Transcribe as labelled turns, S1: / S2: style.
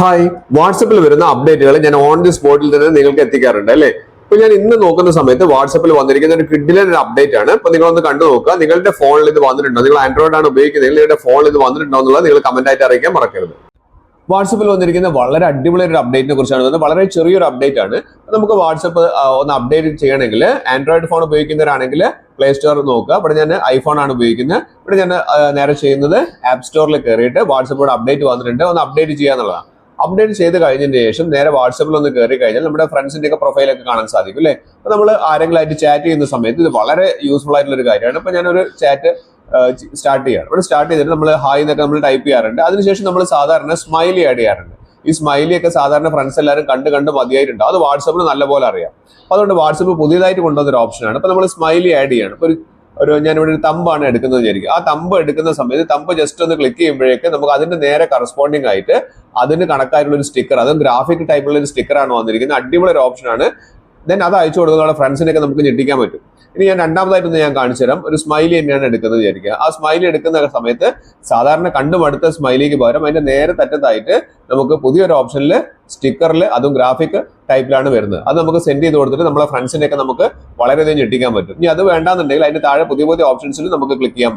S1: Hi, വാട്സപ്പിൽ വരുന്ന അപ്ഡേറ്റുകൾ ഞാൻ ഓൺ ദി സ്പോട്ടിൽ തന്നെ നിങ്ങൾക്ക് എത്തിക്കാറുണ്ട് അല്ലേ? ഇപ്പൊ ഞാൻ ഇന്ന് നോക്കുന്ന സമയത്ത് വാട്സപ്പിൽ വന്നിരിക്കുന്ന ഒരു കിഡിലൻ ഒരു അപ്ഡേറ്റ് ആണ്. ഇപ്പൊ നിങ്ങളൊന്ന് കണ്ടു നോക്കുക. നിങ്ങളുടെ ഫോണിൽ ഇത് വന്നിട്ടുണ്ടോ? നിങ്ങൾ ആൻഡ്രോയിഡ് ആണ് ഉപയോഗിക്കുന്നത്, നിങ്ങളുടെ ഫോണിൽ ഇത് വന്നിട്ടുണ്ടോ എന്നുള്ളത് നിങ്ങൾ കമന്റ് ആയിട്ട് അറിയിക്കാൻ മറക്കരുത്. വാട്സപ്പിൽ വന്നിരിക്കുന്ന വളരെ അടിപൊളി ഒരു അപ്ഡേറ്റിനെ കുറിച്ചാണ് വരുന്നത്. വളരെ ചെറിയൊരു അപ്ഡേറ്റ് ആണ്. നമുക്ക് വാട്സപ്പ് ഒന്ന് അപ്ഡേറ്റ് ചെയ്യണമെങ്കിൽ ആൻഡ്രോയിഡ് ഫോൺ ഉപയോഗിക്കുന്നവരാണെങ്കിൽ പ്ലേ സ്റ്റോർ നോക്കുക. ഇവിടെ ഞാൻ ഐഫോൺ ആണ് ഉപയോഗിക്കുന്നത്. ഇവിടെ ഞാൻ നേരെ ചെയ്യുന്നത് ആപ്പ് സ്റ്റോറിൽ കയറിയിട്ട് വാട്സപ്പോട് അപ്ഡേറ്റ് വന്നിട്ടുണ്ട്, ഒന്ന് അപ്ഡേറ്റ് ചെയ്യാന്നുള്ളതാണ്. അപ്ഡേറ്റ് ചെയ്ത് കഴിഞ്ഞതിന് ശേഷം നേരെ വാട്സപ്പിൽ ഒന്ന് കയറി കഴിഞ്ഞാൽ നമ്മുടെ ഫ്രണ്ട്സിന്റെ ഒക്കെ പ്രൊഫൈലൊക്കെ കാണാൻ സാധിക്കും അല്ലേ? അപ്പൊ നമ്മൾ ആരെങ്കിലും ആയിട്ട് ചാറ്റ് ചെയ്യുന്ന സമയത്ത് ഇത് വളരെ യൂസ്ഫുൾ ആയിട്ടുള്ള ഒരു കാര്യമാണ്. ഇപ്പൊ ഞാനൊരു ചാറ്റ് സ്റ്റാർട്ട് ചെയ്യാണ്. ഇവിടെ സ്റ്റാർട്ട് ചെയ്തിട്ട് നമ്മൾ ഹായ് എന്നൊക്കെ നമ്മൾ ടൈപ്പ് ചെയ്യാറുണ്ട്. അതിനുശേഷം നമ്മൾ സാധാരണ സ്മൈലി ആഡ് ചെയ്യാറുണ്ട്. ഈ സ്മൈലി ഒക്കെ സാധാരണ ഫ്രണ്ട്സ് എല്ലാവരും കണ്ട് മതിയായിട്ടുണ്ട്. അത് വാട്സപ്പിൽ നല്ലപോലെ അറിയാം. അപ്പൊ അതുകൊണ്ട് വാട്സപ്പ് പുതിയതായിട്ട് കൊണ്ടുവന്ന ഒരു ഓപ്ഷനാണ്. അപ്പൊ നമ്മൾ സ്മൈലി ആഡ് ചെയ്യാണ്. ഇപ്പൊ ഞാനിവിടെ ഒരു തമ്പാണ് എടുക്കുന്നത് വിചാരിക്കും. ആ തമ്പ് എടുക്കുന്ന സമയത്ത് തമ്പ് ജസ്റ്റ് ഒന്ന് ക്ലിക്ക് ചെയ്യുമ്പോഴേക്ക് നമുക്ക് അതിന്റെ നേരെ കറസ്പോണ്ടിങ് ആയിട്ട് അതിന് കണക്കായിട്ടുള്ള ഒരു സ്റ്റിക്കർ, അതും ഗ്രാഫിക് ടൈപ്പുള്ള ഒരു സ്റ്റിക്കറാണ് വന്നിരിക്കുന്നത്. അടിപൊളി ഒരു ഓപ്ഷനാണ്. ദെൻ അത് അയച്ചു കൊടുക്കുന്ന നമ്മുടെ ഫ്രണ്ട്സിനൊക്കെ നമുക്ക് ഞെട്ടിക്കാൻ പറ്റും. ഇനി ഞാൻ രണ്ടാമതായിട്ടൊന്ന് ഞാൻ കാണിച്ചു തരാം. ഒരു സ്മൈലി തന്നെയാണ് എടുക്കുന്നത് വിചാരിക്കുക. ആ സ്മൈലി എടുക്കുന്ന സമയത്ത് സാധാരണ കണ്ടുമടുത്ത സ്മൈലിക്ക് പകരം അതിന്റെ നേരെ തറ്റത്തായിട്ട് നമുക്ക് പുതിയൊരു ഓപ്ഷനിൽ സ്റ്റിക്കറിൽ അതും ഗ്രാഫിക് ടൈപ്പിലാണ് വരുന്നത്. അത് നമുക്ക് സെൻഡ് ചെയ്ത് കൊടുത്തിട്ട് നമ്മളെ ഫ്രണ്ട്സിനെയൊക്കെ നമുക്ക് വളരെയധികം ഞെട്ടിക്കാൻ പറ്റും. ഇനി അത് വേണ്ടാന്നുണ്ടെങ്കിൽ അതിന്റെ താഴെ പുതിയ ഓപ്ഷൻസിൽ നമുക്ക് ക്ലിക്ക് ചെയ്യാം.